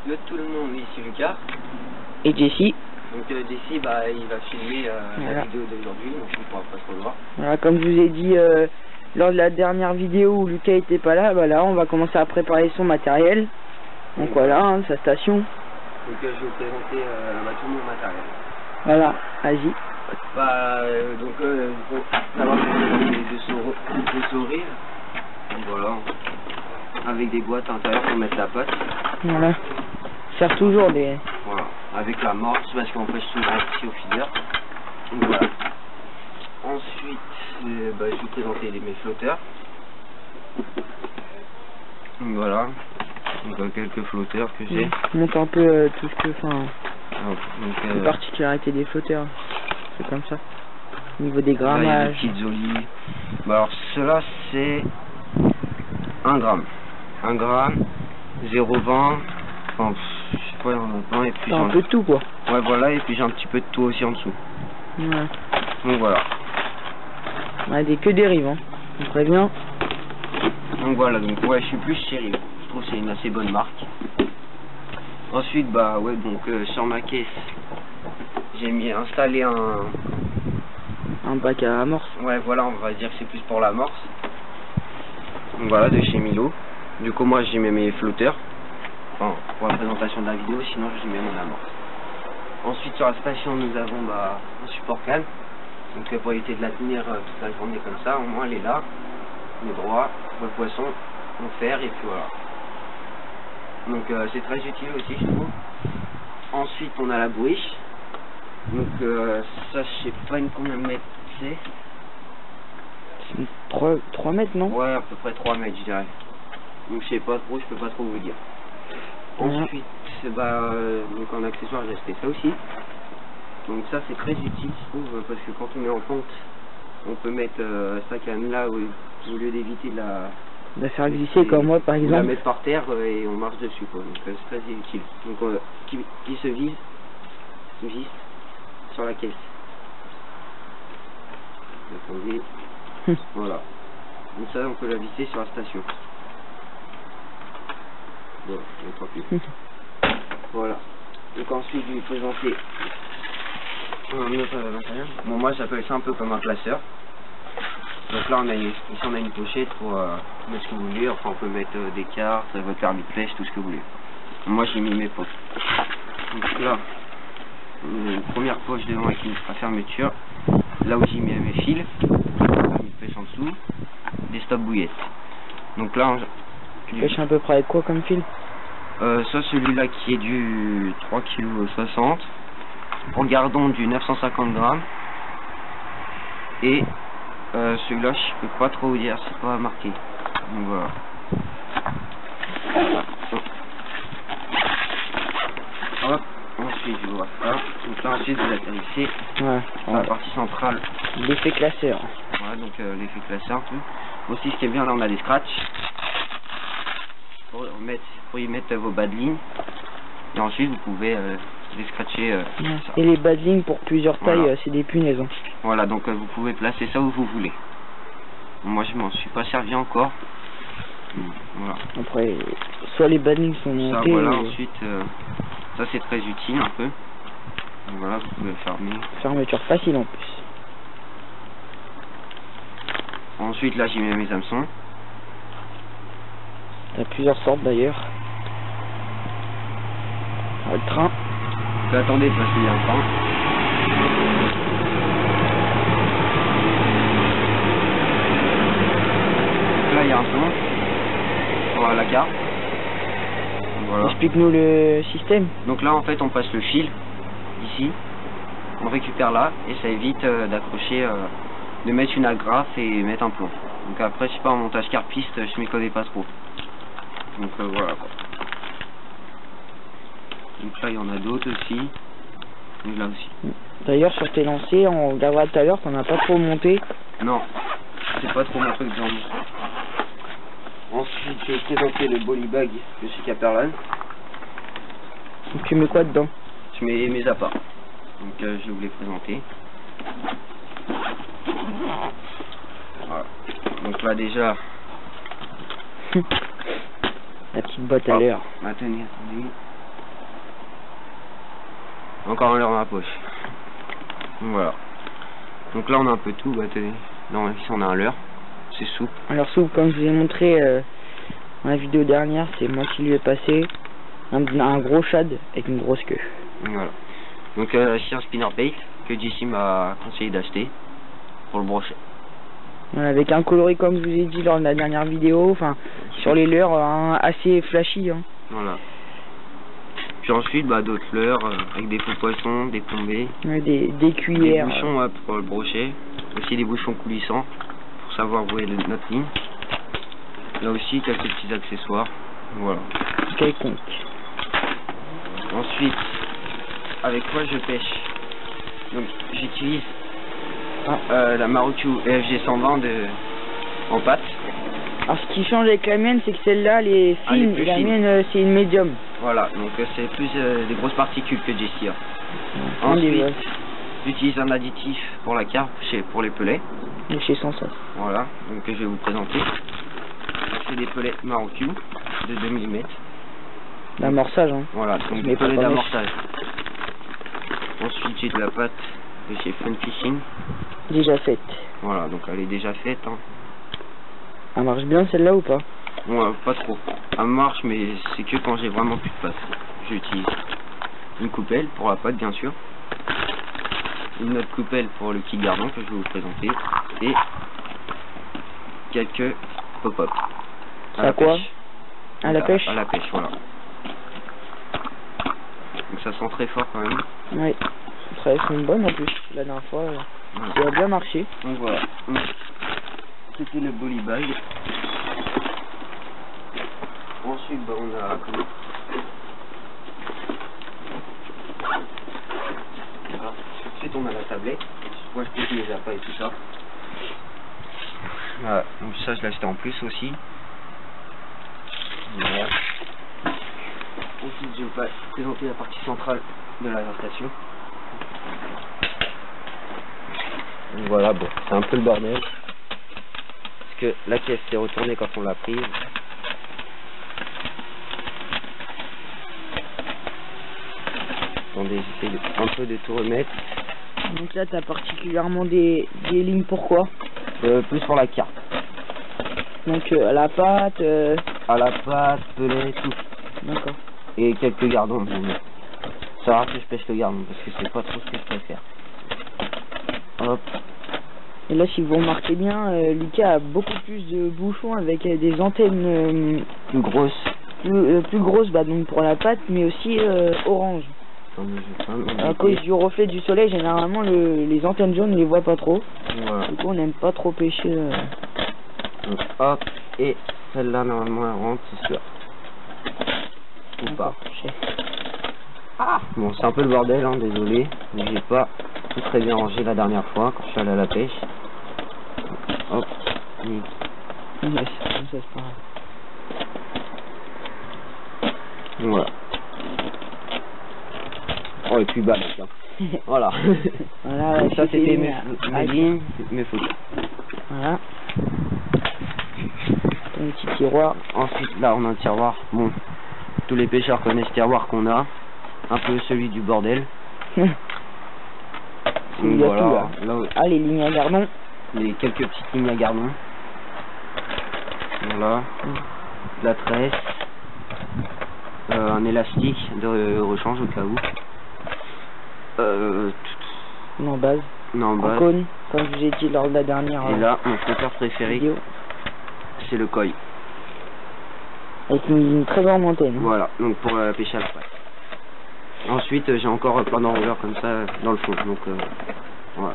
Yo tout le monde, ici Lucas. Et Jessie. Donc Jessie, bah, il va filmer voilà. la vidéo d'aujourd'hui, donc on pourra pas trop le voir. Voilà, comme je vous ai dit lors de la dernière vidéo où Lucas était pas là, bah là on va commencer à préparer son matériel. Donc voilà, hein, sa station. Donc je vais vous présenter tout mon matériel. Voilà, vas-y. Bah donc d'abord je vais vous présenter deux sourires. Donc voilà. Avec des boîtes à l'intérieur pour mettre la pâte. Voilà. Sert toujours des. Voilà. Avec la morse parce qu'on pêche souvent ici au feeder. Donc voilà. Ensuite, bah, je vais vous présenter mes flotteurs. Donc voilà. Donc quelques flotteurs que j'ai. Montre un peu tout ce que. Enfin. Les Les particularités des flotteurs. C'est comme ça. Au niveau des grammages. Là, il y a des petites olives. Bah, alors cela c'est 1 gramme. 1 gramme, 0,20, enfin, je sais pas, il y en a plein, et puis un peu de tout quoi. Ouais voilà, et puis j'ai un petit peu de tout aussi en dessous. Ouais. Donc voilà. Ouais, que des rives, hein. On prévient. Donc voilà, donc ouais, je suis plus chez Rive. Je trouve que c'est une assez bonne marque. Ensuite, bah ouais, donc sur ma caisse, j'ai installé un bac à amorce. Ouais voilà, on va dire que c'est plus pour l'amorce. Donc voilà, de chez Milo. Du coup moi j'y mets mes flotteurs. Enfin, pour la présentation de la vidéo, sinon je mets mon amorce. Ensuite sur la station nous avons un support canne. Donc pour éviter de la tenir toute la journée comme ça, au moins elle est là. On est droit, le poisson, on fer et puis voilà. Donc c'est très utile aussi je trouve. Ensuite on a la bouiche. Donc ça je sais pas combien de mètres c'est. 3 mètres non? Ouais, à peu près 3 mètres je dirais. Donc je sais pas trop, je peux pas trop vous dire. Ensuite, bah, donc en accessoire j'ai acheté ça aussi. Donc ça c'est très utile je trouve, parce que quand on est en pente, on peut mettre sa canne là au lieu d'éviter de la faire glisser comme moi par exemple. La mettre par terre et on marche dessus quoi. Donc c'est très utile. Donc qui se vise sur la caisse. Attendez. Voilà. Donc ça on peut la visser sur la station. Bon, voilà. Donc ensuite je vais vous présenter un autre matériel. Bon moi j'appelle ça un peu comme un placeur. Donc là ici on a une pochette pour mettre ce que vous voulez. Enfin on peut mettre des cartes, votre permis de pêche, tout ce que vous voulez. Moi j'ai mis mes poches. Donc là, une première poche devant avec une fermeture. Là où j'ai mis mes fils, permis de pêche en dessous, des stop bouillettes. Donc là tu pêches à peu près avec quoi comme fil? Ça celui-là qui est du 3,60 kg, regardons du 950 grammes. Et celui-là je peux pas trop vous dire, c'est pas marqué. Donc voilà. Hop, ensuite je vois ça. Donc là ensuite vous atterrissez dans la partie centrale. L'effet classeur. Voilà, donc l'effet classeur tout. Aussi ce qui est bien là on a des scratchs. Pour y mettre vos bas de ligne. Et ensuite vous pouvez les scratcher. Et les bas de ligne pour plusieurs tailles, voilà. C'est des punaises. Hein. Voilà, donc vous pouvez placer ça où vous voulez. Moi je m'en suis pas servi encore. Voilà. Après, soit les bas de ligne sont montés. Ça, voilà, ensuite, ça c'est très utile un peu. Donc, voilà, vous pouvez fermer. Fermeture facile en plus. Ensuite là j'y mets mes hameçons. T'as plusieurs sortes d'ailleurs. Le train. Donc, attendez parce qu'il y a un train. Donc, là il y a un pont. Voilà la carte. Voilà. Explique-nous le système. Donc là en fait on passe le fil ici. On récupère là et ça évite d'accrocher, de mettre une agrafe et mettre un plomb. Donc après je sais pas en montage carpiste je m'y connais pas trop. Donc voilà quoi. Donc là il y en a d'autres aussi. Et là aussi. D'ailleurs sur tes lancers, on regardera tout à l'heure, t'en as pas trop monté. Non, c'est pas trop mon truc de jambes. Ensuite je vais présenter le bolibag de chez Caperlan. Donc tu mets quoi dedans? Je mets mes apparts. Donc je vais vous les présenter. Voilà. Donc là déjà la petite boîte à l'air. Attendez. Encore un leurre dans la poche. Voilà. Donc là on a un peu tout, bah tenez. Non, ici on a un leurre. C'est souple. Alors soupe, comme je vous ai montré dans la vidéo dernière, c'est moi qui lui ai passé un gros shad avec une grosse queue. Voilà. Donc c'est un spinnerbait que JC m'a conseillé d'acheter pour le brochet. Voilà, avec un coloris comme je vous ai dit lors de la dernière vidéo, enfin sur les leurres assez flashy. Hein. Voilà. Puis ensuite bah d'autres leurres avec des faux poissons, des tombées, des cuillères. des bouchons pour le brochet, aussi des bouchons coulissants pour savoir où est notre ligne. Là aussi quelques petits accessoires. Voilà. Quelconque. Ensuite, avec quoi je pêche? Donc j'utilise la Marucci FG 120 en pâte. Alors ce qui change avec la mienne, c'est que celle-là elle est fine, et la mienne c'est une médium. Voilà, donc c'est plus des grosses particules que JC. Ensuite, j'utilise un additif pour la carpe, pour les pelets. De chez Sensas. Voilà, donc je vais vous présenter. C'est des pelets Marucci de 2 mm. D'amorçage, hein. Voilà, donc des pelets d'amorçage. Ensuite j'ai de la pâte de chez Fun Fishing. Déjà faite. Voilà, donc elle est déjà faite. Hein. Elle marche bien celle-là ou pas? Ouais, pas trop. Elle marche, mais c'est que quand j'ai vraiment plus de pâte. J'utilise une coupelle pour la pâte, bien sûr. Une autre coupelle pour le petit gardon que je vais vous présenter. Et quelques pop-up. À quoi? À la pêche? À la pêche, voilà. Donc ça sent très fort quand même. Oui. Elles sont bonnes en plus. La dernière fois, ça a bien marché. Donc voilà. C'était le Bully Bag. Ensuite, bah, on a voilà. Ensuite, on a la tablette. Moi, je peux les appâts et tout ça. Voilà. Donc ça, je l'ai acheté en plus aussi. Voilà. Ensuite, je vais vous présenter la partie centrale de la station. Donc voilà, bon, c'est un peu le bordel. Parce que la caisse s'est retournée quand on l'a prise. Attendez, j'essaie un peu de tout remettre. Donc là, tu as particulièrement des lignes, pourquoi? Plus pour la carte. Donc à la pâte... À la pâte, pellet, tout. D'accord. Et quelques gardons. Bon, ça va que je pêche le gardon, parce que c'est pas trop ce que je préfère. Hop. Et là, si vous remarquez bien, Lucas a beaucoup plus de bouchons avec des antennes plus grosses. Plus grosses, bah, donc pour la pâte, mais aussi orange. À cause du reflet du soleil, généralement les antennes jaunes, on les voit pas trop. Voilà. Du coup, on n'aime pas trop pêcher. Donc hop, et celle-là normalement elle rentre, c'est sûr. Ou pas. Ah bon, c'est un peu le bordel, hein, désolé. J'ai pas tout très bien rangé la dernière fois quand je suis allé à la pêche. Hop. Ça, c'est pareil. Voilà. Oh, et puis bah, voilà. Voilà. Donc ça c'était mes lignes, mes photos. Voilà. Un petit tiroir. Ensuite là on a un tiroir. Bon, tous les pêcheurs connaissent ce tiroir qu'on a. Un peu celui du bordel. Donc, voilà. Tout, là. Ah, les lignes à gardon. Les quelques petites lignes à gardon. Voilà. De la tresse. Un élastique de rechange au cas où. En base. En base. Cône, comme je vous ai dit lors de la dernière. Et là, mon flotteur préféré, c'est le koi. Avec une très grande antenne. Voilà, donc pour la pêche à la pâte. Ensuite, j'ai encore plein d'enrouleurs comme ça dans le fond. Donc voilà.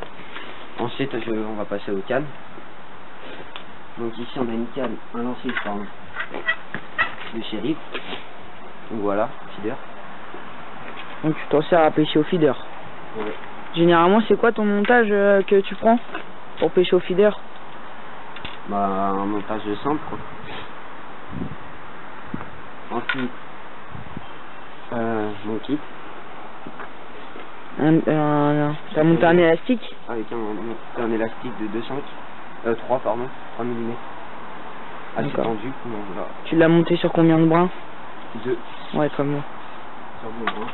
Ensuite, on va passer aux cannes. Donc ici, on a une canne, un lancer de shérif. Donc voilà, feeder. Donc tu t'en sers à pêcher au feeder. Ouais. Généralement, c'est quoi ton montage que tu prends pour pêcher au feeder? Bah, un montage de simple, quoi. Ensuite, mon kit. T'as monté un élastique? Avec un élastique de 3 mm. Assez tendu. Donc, voilà. Tu l'as monté sur combien de brins? 2. Ouais, comme moi. Sur 2 brins.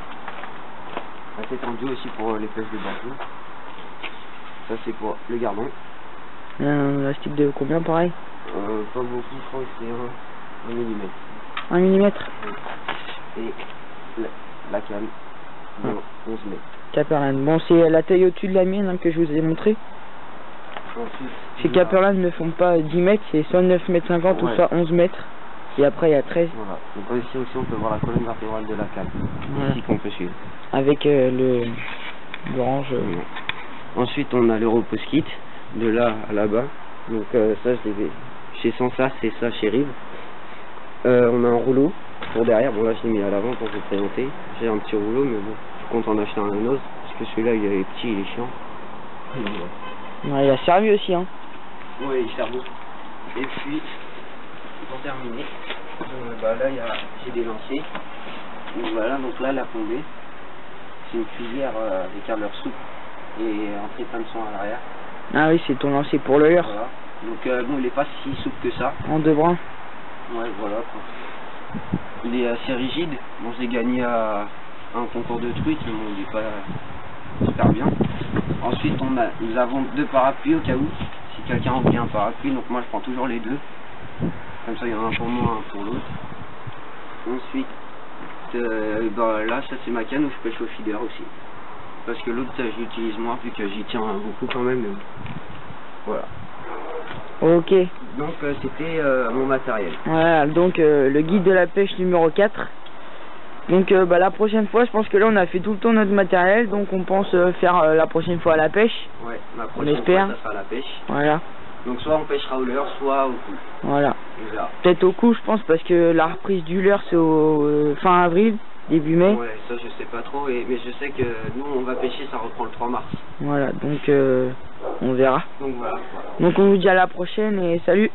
assez tendu aussi pour les pêches de bateau. Ça c'est pour le gardon. Un élastique de combien pareil? Pas beaucoup, je crois que c'est 1 mm. 1 mm. Et la canne de 11 mètres. Caperland. Bon, c'est la taille au-dessus de la mienne hein, que je vous ai montré. Ensuite, Chez Caperland ne font pas 10 mètres, c'est soit 9 mètres 50 ou soit 11 mètres. Et après il y a 13. Voilà. Donc ici aussi on peut voir la colonne vertébrale de la canne. Voilà. Ici qu'on peut suivre. Avec l'orange. Ensuite on a l'Europoskit de là à là-bas. Donc ça je l'ai chez Sansa, c'est ça chez Rive. On a un rouleau pour derrière. Bon là je l'ai mis à l'avant pour vous présenter. J'ai un petit rouleau mais bon je compte en acheter un autre parce que celui-là il est petit, il est chiant. Ouais, il a servi aussi hein. Ouais, il sert beaucoup. Et puis pour terminer, bah là j'ai des lanciers. Donc voilà, donc là la plombée, c'est une cuillère avec câbleur souple et un trépas de son à l'arrière. Ah oui, c'est ton lancer pour le leurre. Voilà. Donc bon, il est pas si souple que ça. En 2 brins. Ouais, voilà quoi. Il est assez rigide. Bon, j'ai gagné à un concours de truite, mais bon, il est pas super bien. Ensuite, nous avons 2 parapluies au cas où, si quelqu'un oublie un parapluie. Donc moi, je prends toujours les 2. Comme ça, il y en a un pour moi, un pour l'autre. Ensuite, bah, là, ça c'est ma canne où je pêche au feeder aussi. Parce que l'autre, je l'utilise moins, vu que j'y tiens beaucoup quand même. Voilà. Ok. Donc c'était mon matériel. Voilà, donc le guide de la pêche numéro 4. Donc bah, la prochaine fois, je pense que là on a fait tout le tour de notre matériel, donc on pense faire la prochaine fois à la pêche. Ouais, la prochaine fois ça sera la pêche. Voilà. Donc soit on pêchera au leurre, soit au coup. Voilà. Peut-être au coup je pense parce que la reprise du leurre c'est au fin avril, début mai. Ouais, ça je sais pas trop, mais je sais que nous on va pêcher, ça reprend le 3 mars. Voilà, donc on verra. Donc voilà. Donc on vous dit à la prochaine et salut.